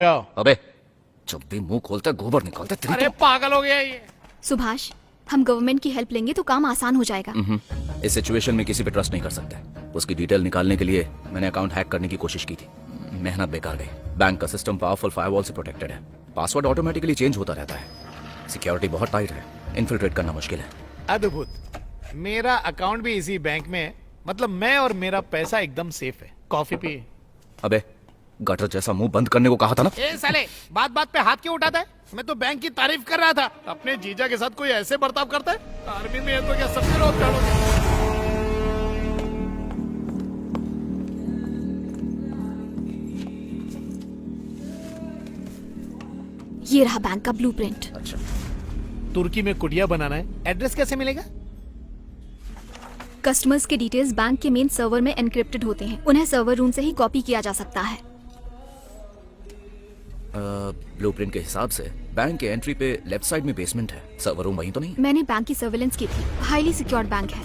क्या? अबे जब भी मुंह खोलता है गोबर निकलता है तेरी अरे पागल हो गया ये। सुभाष, हम गवर्नमेंट की हेल्प लेंगे तो काम आसान हो जाएगा। इस सिचुएशन में किसी पे ट्रस्ट नहीं कर सकते। उसकी डिटेल निकालने के लिए मैंने अकाउंट हैक करने की कोशिश की थी, मेहनत बेकार गई। बैंक का सिस्टम पावरफुल फायरवॉल से प्रोटेक्टेड है, पासवर्ड ऑटोमेटिकली चेंज होता रहता है, सिक्योरिटी बहुत टाइट है, इन्फिल्ट्रेट करना मुश्किल है। अद्भुत। मेरा अकाउंट भी इसी बैंक में है, मतलब मैं और मेरा पैसा एकदम सेफ है। कॉफी पिए। अबे गटर जैसा मुंह बंद करने को कहा था ना। ए साले, बात बात पे हाथ क्यों उठाता है? मैं तो बैंक की तारीफ कर रहा था। अपने जीजा के साथ कोई ऐसे बर्ताव करता है? आर्मी में है तो क्या सबके रोज डालोगे? ये रहा बैंक का ब्लूप्रिंट। अच्छा, तुर्की में कुटिया बनाना है, एड्रेस कैसे मिलेगा? कस्टमर्स के डिटेल्स बैंक के मेन सर्वर में एनक्रिप्टेड होते हैं, उन्हें सर्वर रूम से ही कॉपी किया जा सकता है। ब्लूप्रिंट के हिसाब से बैंक के एंट्री पे लेफ्ट साइड में बेसमेंट है, सर्वर रूम वहीं तो नहीं? मैंने बैंक की सर्वेलेंस की थी, हाईली सिक्योर्ड बैंक है,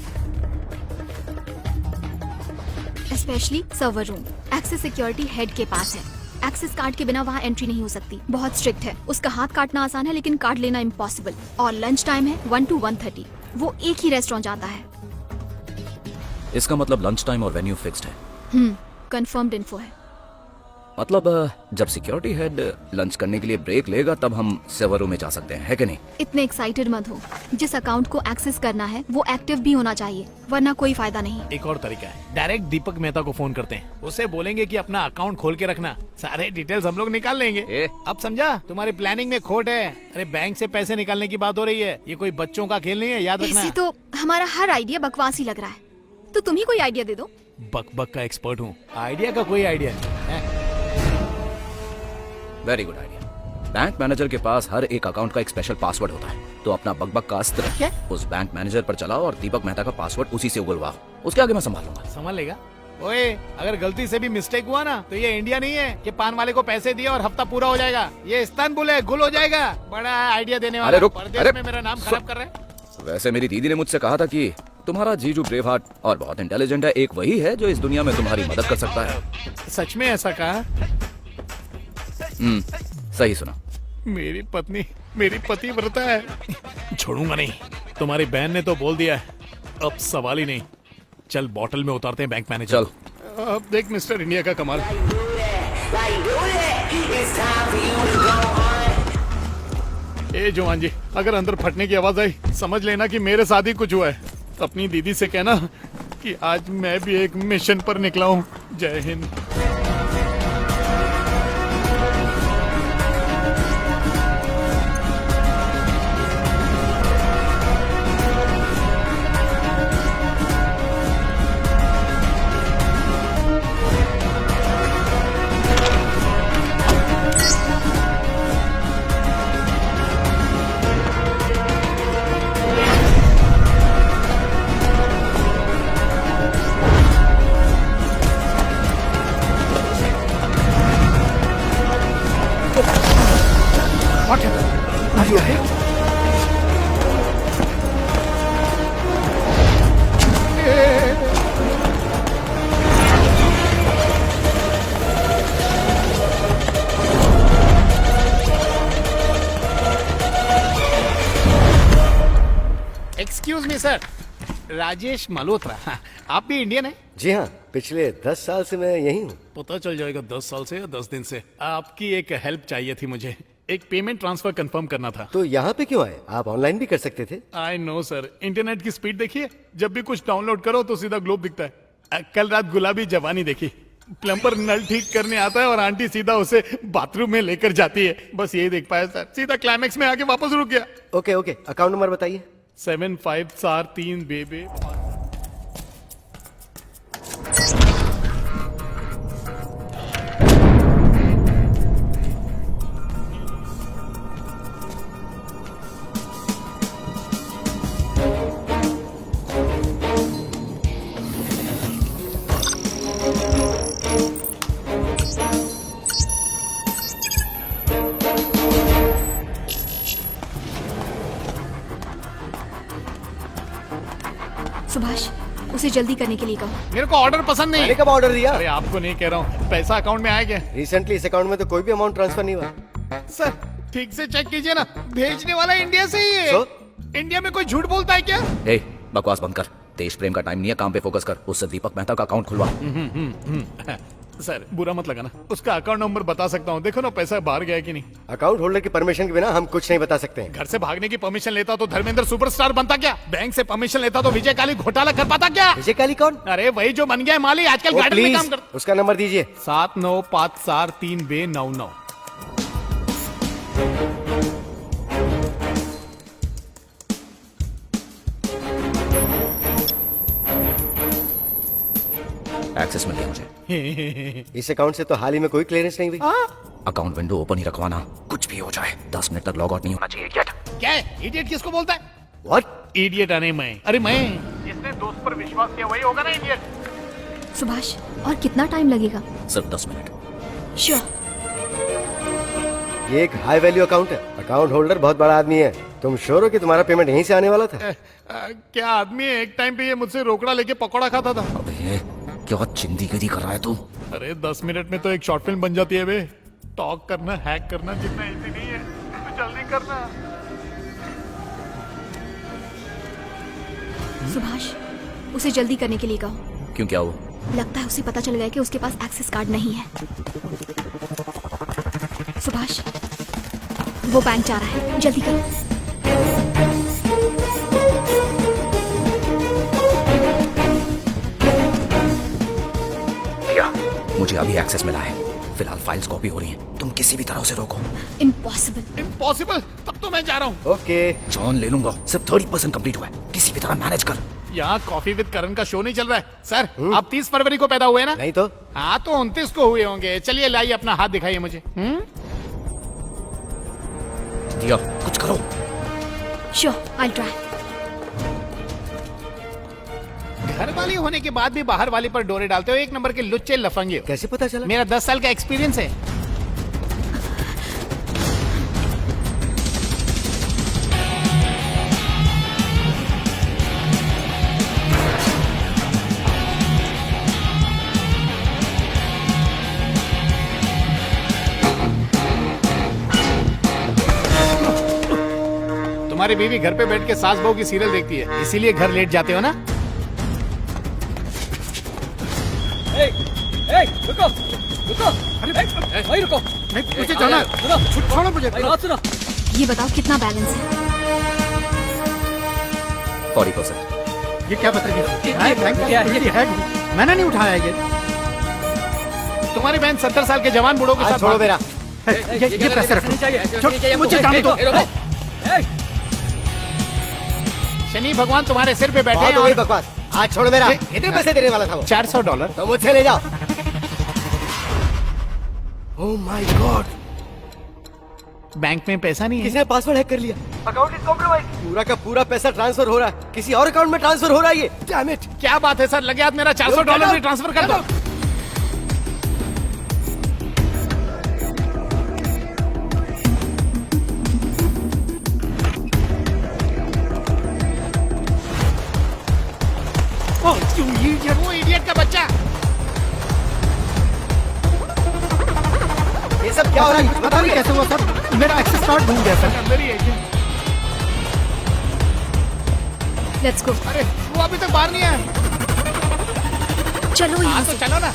specially server room. Access security head के पास है, एक्सेस कार्ड के बिना वहाँ एंट्री नहीं हो सकती, बहुत स्ट्रिक्ट है। उसका हाथ काटना आसान है लेकिन कार्ड लेना इम्पॉसिबल। और लंच टाइम है 1 to 1:30, वो एक ही रेस्टोरेंट जाता है। इसका मतलब लंच टाइम और वेन्यू फिक्स्ड है। कंफर्म्ड इन्फो है। मतलब जब सिक्योरिटी हेड लंच करने के लिए ब्रेक लेगा तब हम सर्वर रूम में जा सकते हैं, है कि नहीं? इतने एक्साइटेड मत हो, जिस अकाउंट को एक्सेस करना है वो एक्टिव भी होना चाहिए, वरना कोई फायदा नहीं। एक और तरीका है, डायरेक्ट दीपक मेहता को फोन करते हैं, उसे बोलेंगे कि अपना अकाउंट खोल के रखना, सारे डिटेल्स हम लोग निकाल लेंगे। अब समझा? तुम्हारी प्लानिंग में खोट है। अरे बैंक से पैसे निकालने की बात हो रही है, ये कोई बच्चों का खेल नहीं है, याद रखना। इसी तो हमारा हर आइडिया बकवास ही लग रहा है, तो तुम ही कोई आइडिया दे दो। बक बक का एक्सपर्ट हूँ, आइडिया का कोई आइडिया नहीं है। Very good idea. Bank manager के पास हर एक अकाउंट का एक स्पेशल पासवर्ड होता है, तो अपना बकबक का अस्त्र क्या? उस बैंक मैनेजर पर चलाओ और दीपक मेहता का पासवर्ड उसी से उगलवाओ। उसके आगे मैं संभालूंगा। समझ लेगा। ओए, अगर गलती से भी मिस्टेक हुआ ना तो ये इंडिया नहीं है कि पान वाले को पैसे दिए और हफ्ता पूरा हो जाएगा। ये इस्तानबुल है, गुल हो जाएगा। बड़ा आइडिया देने वाला। अरे रुक, परदेश में मेरा नाम खराब कर रहे हैं। वैसे मेरी दीदी ने मुझसे कहा था कि तुम्हारा जीजू ब्रेव हार्ट और बहुत इंटेलिजेंट है, एक वही है जो इस दुनिया में तुम्हारी मदद कर सकता है। सच में ऐसा कहा? सही सुना। मेरी पत्नी मेरी पतिव्रता है, छोड़ूंगा नहीं। तुम्हारी बहन ने तो बोल दिया है, अब सवाल ही नहीं। चल बॉटल में उतारते हैं बैंक मैनेजर। चल। अब देख मिस्टर इंडिया का कमाल। ए जवान जी, अगर अंदर फटने की आवाज आई समझ लेना कि मेरे साथ ही कुछ हुआ है। अपनी दीदी से कहना कि आज मैं भी एक मिशन पर निकला हूँ। जय Hind. Excuse me sir, Rajesh Malhotra. आप भी इंडियन हैं? जी हाँ, पिछले 10 साल से मैं यही हूँ। पता चल जाएगा 10 साल से या 10 दिन से। आपकी एक हेल्प चाहिए थी मुझे, एक पेमेंट ट्रांसफर कंफर्म करना था। तो यहाँ पे क्यों आए? आप ऑनलाइन भी कर सकते थे। आई नो सर, इंटरनेट की स्पीड देखिए, जब भी कुछ डाउनलोड करो तो सीधा ग्लोब दिखता है। कल रात गुलाबी जवानी देखी, प्लम्बर नल ठीक करने आता है और आंटी सीधा उसे बाथरूम में लेकर जाती है। बस यही देख पाया सर, सीधा क्लाइमेक्स में आके वापस रुक गया। ओके ओके, अकाउंट नंबर बताइए। 7543 बेबे। उसे जल्दी करने के लिए कहो। मेरे को ऑर्डर पसंद नहीं मैंने है। कब ऑर्डर दिया? अरे आपको नहीं कह रहा हूँ, पैसा अकाउंट में आया क्या? रिसेंटली इस अकाउंट में तो कोई भी अमाउंट ट्रांसफर नहीं हुआ। सर ठीक से चेक कीजिए ना, भेजने वाला इंडिया से ही है। So? इंडिया में कोई झूठ बोलता है क्या? ए बकवास बंद कर, देश प्रेम का टाइम नहीं है, काम पे फोकस कर। उससे दीपक मेहता का अकाउंट खुलवा। सर बुरा मत लगाना, उसका अकाउंट नंबर बता सकता हूँ, देखो ना पैसा बाहर गया कि नहीं। अकाउंट होल्डर की परमिशन के बिना हम कुछ नहीं बता सकते हैं। घर से भागने की परमिशन लेता तो धर्मेंद्र सुपरस्टार बनता क्या? बैंक से परमिशन लेता तो विजय काली घोटाला कर पाता क्या? विजय काली कौन? अरे वही जो बन गया है माली, आजकल गार्डन में काम प्लीज करता। उसका नंबर दीजिए। 7954 एक्सेस मिल गया मुझे। इस अकाउंट से तो हाल ही में कोई क्लियरेंस नहीं हुई। अकाउंट विंडो ओपन ही रखवाना, कुछ भी हो जाए 10 मिनट तक लॉग आउट नहीं होना चाहिए। क्या क्या है? इडियट किसको बोलता है? व्हाट? इडियट अरे मैं जिसने दोस्त पर विश्वास किया वही होगा ना इडियट। सुभाष, और कितना टाइम लगेगा? सिर्फ 10 मिनट। श्योर। ये एक हाई वैल्यू अकाउंट है। अकाउंट होल्डर बहुत बड़ा आदमी है। तुम श्योर हो कि तुम्हारा पेमेंट यहीं से आने वाला था? क्या आदमी है, एक टाइम पे ये मुझसे रोकड़ा लेके पकौड़ा खाता था। अबे क्या चिंदीगिरी कर रहा है तू? अरे 10 मिनट में तो एक शॉर्ट फिल्म बन जाती है बे। टॉक करना, हैक करना जितना इजी नहीं है, तो जल्दी करना। सुभाष, उसे जल्दी करने के लिए कहो। क्यों, क्या हुआ? लगता है उसे पता चल गया कि उसके पास एक्सेस कार्ड नहीं है। सुभाष, वो बैंक जा रहा है, जल्दी करो। भैया मुझे अभी एक्सेस मिला है, फिलहाल फाइल्स कॉपी हो रही हैं, तुम किसी भी तरह उसे रोको। इम्पॉसिबल। इम्पॉसिबल? तब तो मैं जा रहा हूँ। ओके। जॉन ले लूंगा, सिर्फ 30% कंप्लीट हुआ है, किसी भी तरह मैनेज कर। यहाँ कॉफी विद करण का शो नहीं चल रहा है। सर आप 30 फरवरी को पैदा हुए ना? नहीं तो? हाँ तो 29 को हुए होंगे। चलिए लाइए अपना हाथ दिखाइए मुझे। दिया कुछ करो। Sure, I try. घर वाली होने के बाद भी बाहर वाली पर डोरे डालते हो, एक नंबर के लुच्चे लफंगे हो। कैसे पता चला? मेरा 10 साल का एक्सपीरियंस है। तुम्हारी बीवी घर पे बैठ के सास बहू की सीरियल देखती है, इसीलिए घर लेट जाते हो ना? रुको रुको, अरे भाई रुको, मुझे जाना, छोड़ो मुझे। बात सुनो। ये बताओ कितना बैलेंस है? 40%। ये क्या बता क्या है? मैंने नहीं उठाया ये। तुम्हारी बहन 70 साल के जवान बूढ़ों के हाथ साथ छोड़ो मेरा। ये पैसे रखो। चाहिए मुझे जाने दो। रुको। शनि भगवान तुम्हारे सिर पे बैठे बहुत हैं हो गई और बकवास। हाथ छोड़ो मेरा। कितने पैसे देने वाला था वो? $400। तो मुझसे ले जाओ। ओह माय गॉड, बैंक में पैसा नहीं है। किसने पासवर्ड हैक कर लिया? Account is compromise. पूरा का पूरा पैसा ट्रांसफर हो रहा है, किसी और अकाउंट में ट्रांसफर हो रहा है ये। Damn it. क्या बात है सर, लगे हाथ मेरा $400 भी ट्रांसफर कर दो। वो इडियट का बच्चा। ये सब क्या हो रहा है? पता नहीं कैसे हुआ सर, मेरा एक्सेस कार्ड भूल गया सर। अंदर ही है क्या? Let's go. अरे वो अभी तक बाहर नहीं आया। चलो हाँ यहाँ तो से। चलो ना।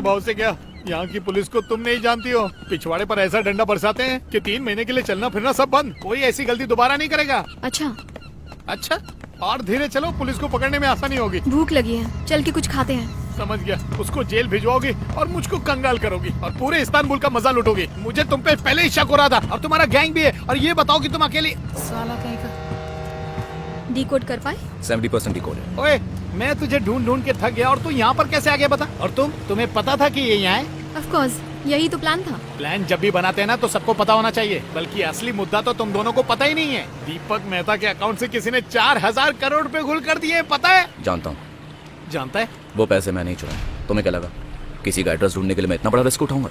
भाव से क्या? यहाँ की पुलिस को तुम नहीं जानती हो। पिछवाड़े पर ऐसा डंडा बरसाते हैं कि 3 महीने के लिए चलना फिरना सब बंद। कोई ऐसी गलती दोबारा नहीं करेगा। अच्छा, अच्छा, और धीरे चलो, पुलिस को पकड़ने में आसानी होगी। भूख लगी है, चल के कुछ खाते हैं। समझ गया। उसको जेल भिजवाओगी और मुझको कंगाल करोगी और पूरे इस्तांबुल का मजा लूटोगी। मुझे तुम पे पहले ही शक हो रहा था। अब तुम्हारा गैंग भी है और ये बताओ कि तुम अकेली। साला कहीं का। डिकोड कर पाए? 70% डिकोड है। ओए, मैं तुझे ढूंढ ढूंढ के थक गया और तू यहाँ पर कैसे आ गया बता? और तुम्हें पता था कि ये यहाँ है? ऑफ कोर्स, यही तो प्लान था। प्लान जब भी बनाते हैं ना तो सबको पता होना चाहिए, बल्कि असली मुद्दा तो तुम दोनों को पता ही नहीं है। दीपक मेहता के अकाउंट से किसी ने 4000 करोड़ रुपए घुल कर दिए, पता है? जानता हूँ। जानता है? वो पैसे मैं नहीं चुराए। तुम्हें क्या लगा किसी का एड्रेस ढूंढने के लिए मैं इतना बड़ा रिस्क उठाऊंगा?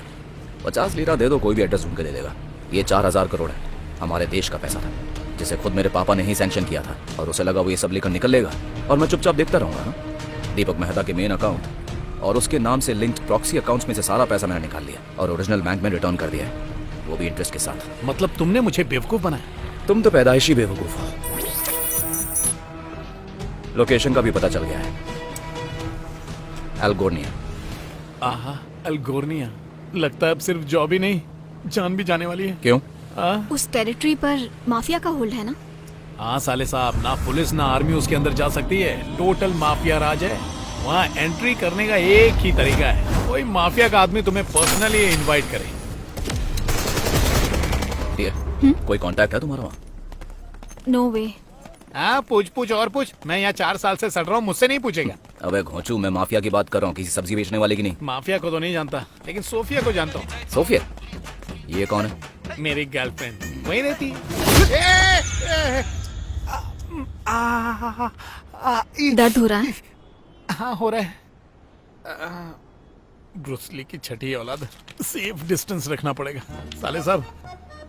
50 लीरा दे दो, कोई भी एड्रेस ढूंढ के दे देगा। ये 4000 करोड़ है, हमारे देश का पैसा था, जिसे खुद मेरे पापा ने ही सैंक्शन किया था। और उसे लगा वो ये सब लेकर निकल लेगा और मैं चुपचाप देखता रहूंगा ना। दीपक मेहता के मेन अकाउंट और उसके नाम से लिंक्ड प्रॉक्सी अकाउंट्स में से सारा पैसा मैंने निकाल लिया और ओरिजिनल बैंक में रिटर्न कर दिया है, वो भी इंटरेस्ट के साथ। मतलब तुमने मुझे बेवकूफ बनाया? तुम तो पैदाइशी बेवकूफ हो। लोकेशन का भी पता चल गया है, एल्गोर्निया। आहा, अल्गोर्निया। लगता है अब सिर्फ जॉब ही नहीं, जान भी जाने वाली है। क्यों? उस टेरिटरी पर माफिया का होल्ड है ना? हाँ साले साहब, ना पुलिस ना आर्मी उसके अंदर जा सकती है। टोटल माफिया राज है। वहाँ एंट्री करने का एक ही तरीका है, कोई माफिया का आदमी तुम्हें पर्सनली इनवाइट करे। कोई कांटेक्ट है तुम्हारा वहाँ? नो वे। हाँ, पूछ और पूछ। मैं यहाँ 4 साल से सड़ रहा हूँ, मुझसे नहीं पूछेगा। अबे घोंचू, मैं माफिया की बात कर रहा हूँ, किसी सब्जी बेचने वाले की नहीं। माफिया को तो नहीं जानता, लेकिन सोफिया को जानता हूँ। सोफिया? ये कौन है? मेरी गर्लफ्रेंड वही रहती है। दर्द हो रहा है? हाँ, हो रहा है। ब्रूसली की छठी औलाद, सेफ डिस्टेंस रखना पड़ेगा। साले साहब,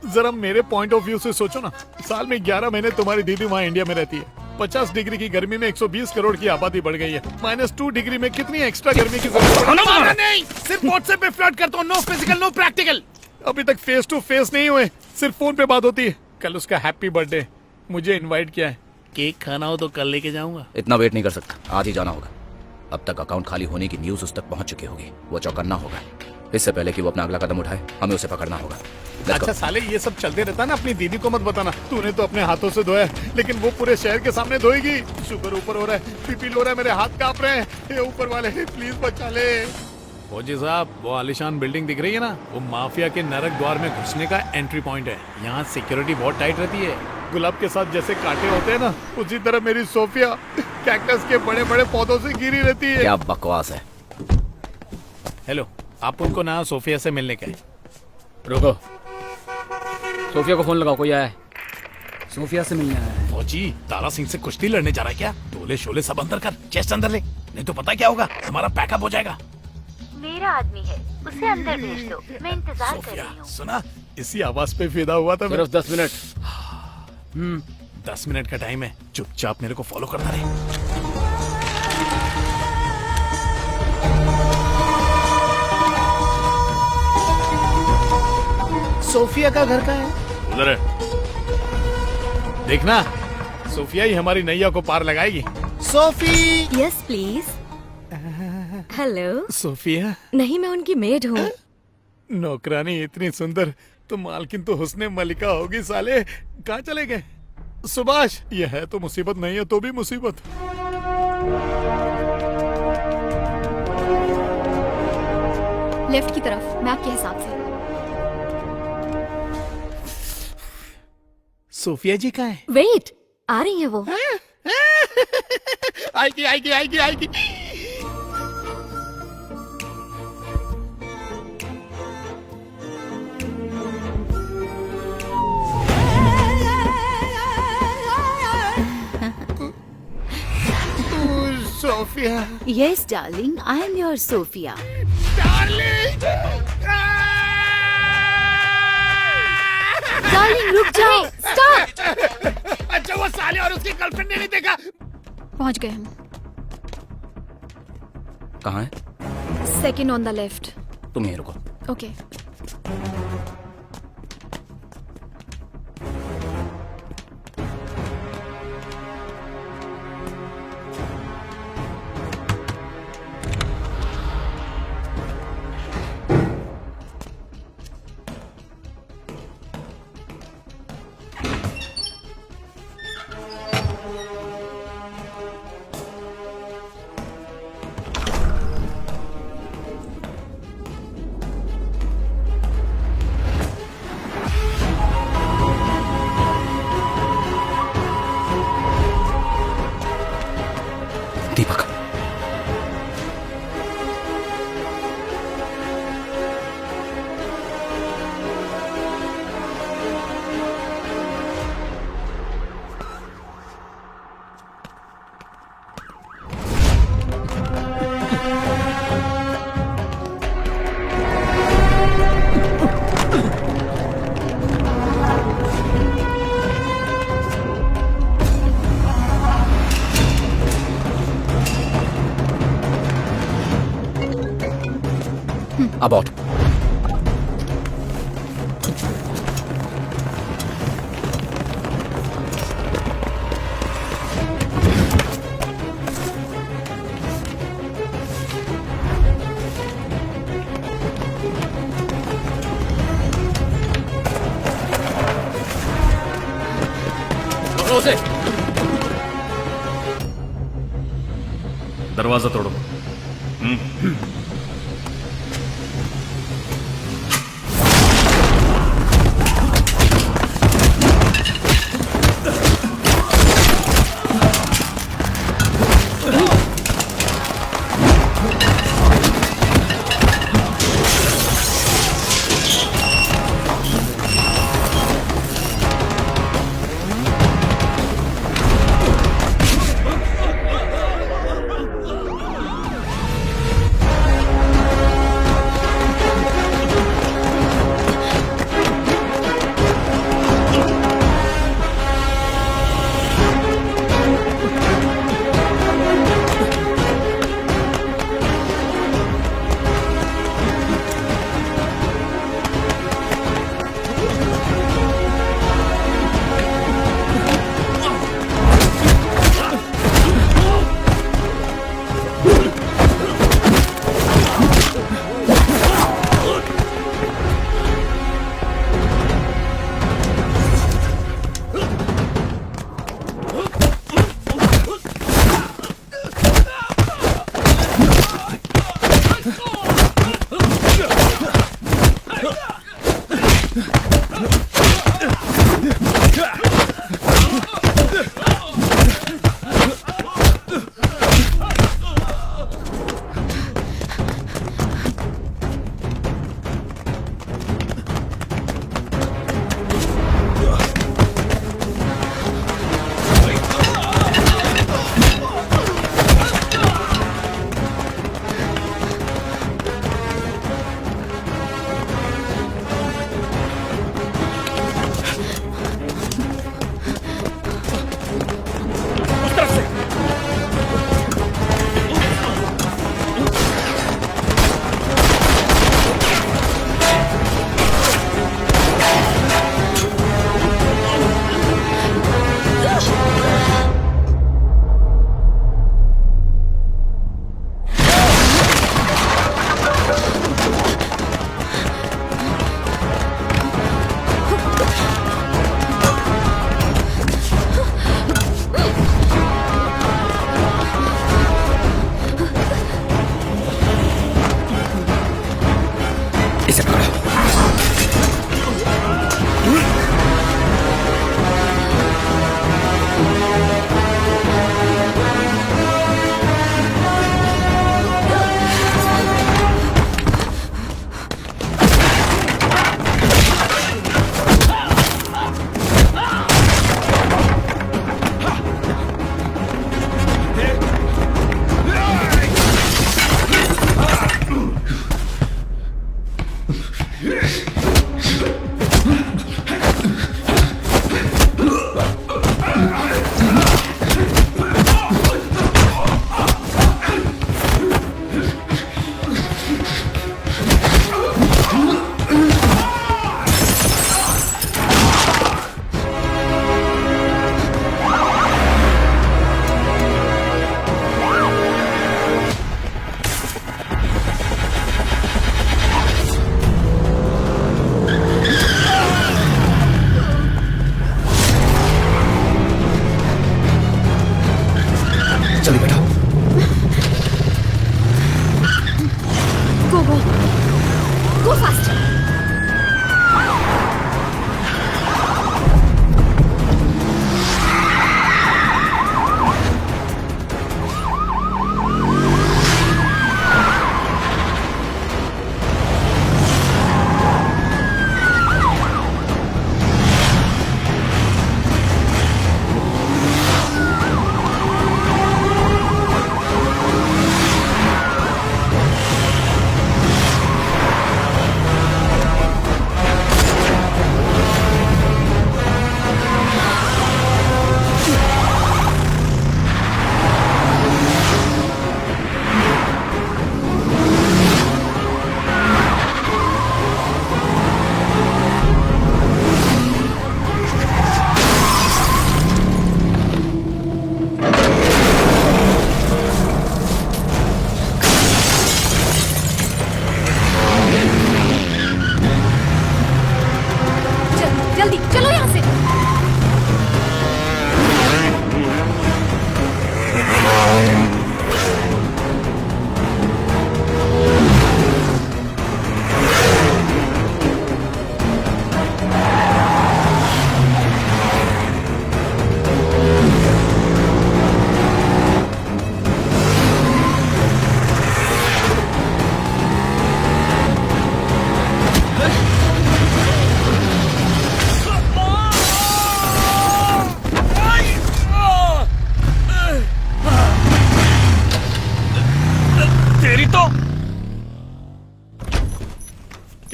जरा मेरे पॉइंट ऑफ व्यू से सोचो ना। साल में 11 महीने तुम्हारी दीदी वहाँ इंडिया में रहती है। 50 डिग्री की गर्मी में 120 करोड़ की आबादी बढ़ गई है। -2 डिग्री में कितनी एक्स्ट्रा गर्मी की जरूरत नहीं। सिर्फ व्हाट्सएप पे फ्लर्ट करता हूँ, नो फिजिकल नो प्रैक्टिकल। अभी तक फेस टू फेस नहीं हुए, सिर्फ फोन पे बात होती है। कल उसका हैप्पी बर्थडे, मुझे इनवाइट किया है। केक खाना हो तो कल लेके जाऊंगा। इतना वेट नहीं कर सकता, आज ही जाना होगा। अब तक अकाउंट खाली होने की न्यूज उस तक पहुंच चुकी होगी, वो चौकन्ना होगा। इससे पहले कि वो अपना अगला कदम उठाए, हमें उसे पकड़ना होगा। Let's अच्छा go. साले, ये सब चलते रहता ना, अपनी दीदी को मत बताना। तूने तो अपने हाथों से धोया, लेकिन वो पूरे शहर के सामने धोएगी। शुगर ऊपर हो रहा है, बीपी लो रहा है, मेरे हाथ कांप रहे हैं। हे ऊपर वाले, प्लीज बचा ले। फौजी साहब, वो आलिशान बिल्डिंग दिख रही है ना, वो माफिया के नरक द्वार में घुसने का एंट्री पॉइंट है। यहाँ सिक्योरिटी बहुत टाइट रहती है। गुलाब के साथ जैसे कांटे होते हैं ना, उसी तरह मेरी सोफिया कैक्टस के बड़े बड़े पौधों से घिरी रहती है। क्या बकवास है। हेलो, आप उनको ना सोफिया से मिलने का है। रुको, सोफिया को फोन लगाओ, कोई आया है। सोफिया से मिलने आया है। फौजी, तारा सिंह से कुश्ती लड़ने जा रहा है क्या? टोले शोले सब अंदर कर, चेस्ट अंदर ले, नहीं तो पता क्या होगा, हमारा पैकअप हो जाएगा। मेरा आदमी है, उसे अंदर भेज दो, मैं इंतजार कर सोफिया, रही हूँ। सुना, इसी आवाज पे फिदा हुआ था मैं। सिर्फ 10 मिनट। 10 मिनट का टाइम है, चुपचाप मेरे को फॉलो करता रहे। सोफिया का घर कहाँ है? उधर है। देखना, सोफिया ही हमारी नैया को पार लगाएगी। Sophie! Yes please. Hello. Sophia? नहीं, मैं उनकी मेड हूँ। नौकरानी इतनी सुंदर तो मालकिन तो हुस्ने मलिका होगी। साले कहाँ चले गए? सुभाष, ये है तो मुसीबत, नहीं है तो भी मुसीबत। लेफ्ट की तरफ, मैप के हिसाब से। सोफिया जी कहाँ है? वेट, आ रही है वो। आएगी आएगी आएगी आएगी। Sophia yes darling, I am your Sophia. Darling, darling रुक जाओ, स्टॉप। अच्छा, वो साले और उसकी गर्लफ्रेंड ने नहीं देखा। पहुंच गए हम। कहाँ है? Second on the left. तुम यहीं रुको। ओके। अबाउट। उसे दरवाजा तोड़ो।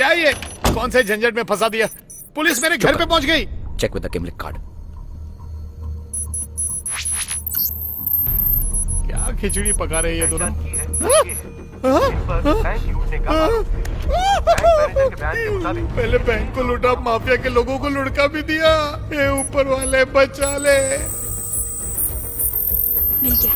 क्या ये कौन से झंझट में फंसा दिया? पुलिस मेरे घर पे पहुंच गई। चेक विद द किमलिक कार्ड। क्या खिचड़ी पका रहे हैं ये दोनों? पहले बैंक को लूटा, माफिया के लोगों को लुढ़का भी दिया। ये ऊपर वाले बचा ले। मिल गया।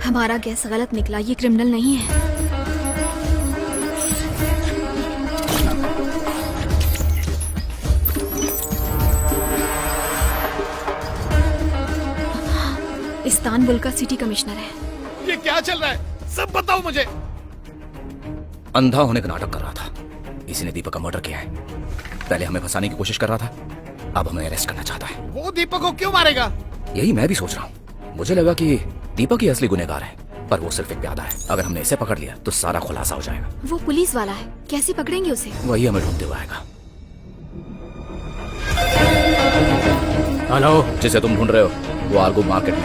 हमारा गैस गलत निकला, ये क्रिमिनल नहीं है। इस्तानबुल का सिटी कमिश्नर है। ये क्या चल रहा है? सब बताओ मुझे। अंधा होने का नाटक कर रहा था, इसी ने दीपक का मर्डर किया है। पहले हमें फंसाने की कोशिश कर रहा था, अब हमें अरेस्ट करना चाहता है। वो दीपक को क्यों मारेगा? यही मैं भी सोच रहा हूँ। मुझे लगा कि दीपक ही असली गुनहगार है, पर वो सिर्फ एक प्यादा है। अगर हमने इसे पकड़ लिया तो सारा खुलासा हो जाएगा। वो पुलिस वाला है, कैसे पकड़ेंगे उसे? वही हमें ढूंढते हुए आएगा। हेलो, जिसे तुम ढूंढ रहे हो वो आर्गो मार्केट में।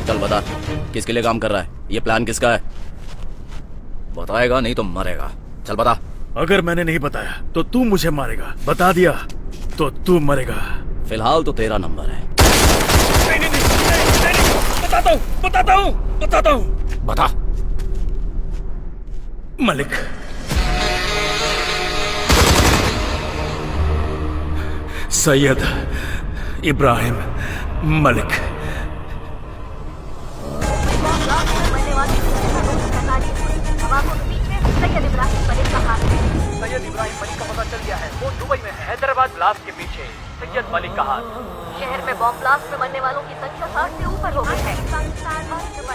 चल बता, किसके लिए काम कर रहा है? ये प्लान किसका है? बताएगा नहीं तो मरेगा। चल बता। अगर मैंने नहीं बताया तो तू मुझे मारेगा, बता दिया तो तू मरेगा। फिलहाल तो तेरा नंबर है। बताता हूँ। बता। मलिक, सैयद इब्राहिम मलिक। सैयद इब्राहिम मलिक का पता चल गया है। वो दुबई में है। हैदराबाद ब्लास्ट के पीछे सैयद मलिक का हाथ। शहर में बॉम्ब ब्लास्ट में मरने वालों की संख्या 60 से ऊपर हो गई है।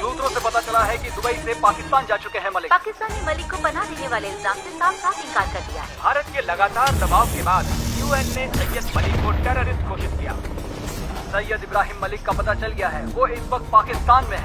सूत्रों से पता चला है कि दुबई से पाकिस्तान जा चुके हैं मलिक। पाकिस्तान ने मलिक को पनाह देने वाले इल्जाम से साफ साफ इनकार कर दिया है। भारत के लगातार दबाव के बाद यूएन ने सैयद मलिक को टेररिस्ट घोषित किया। सैयद इब्राहिम मलिक का पता चल गया है। वो इस वक्त पाकिस्तान में है।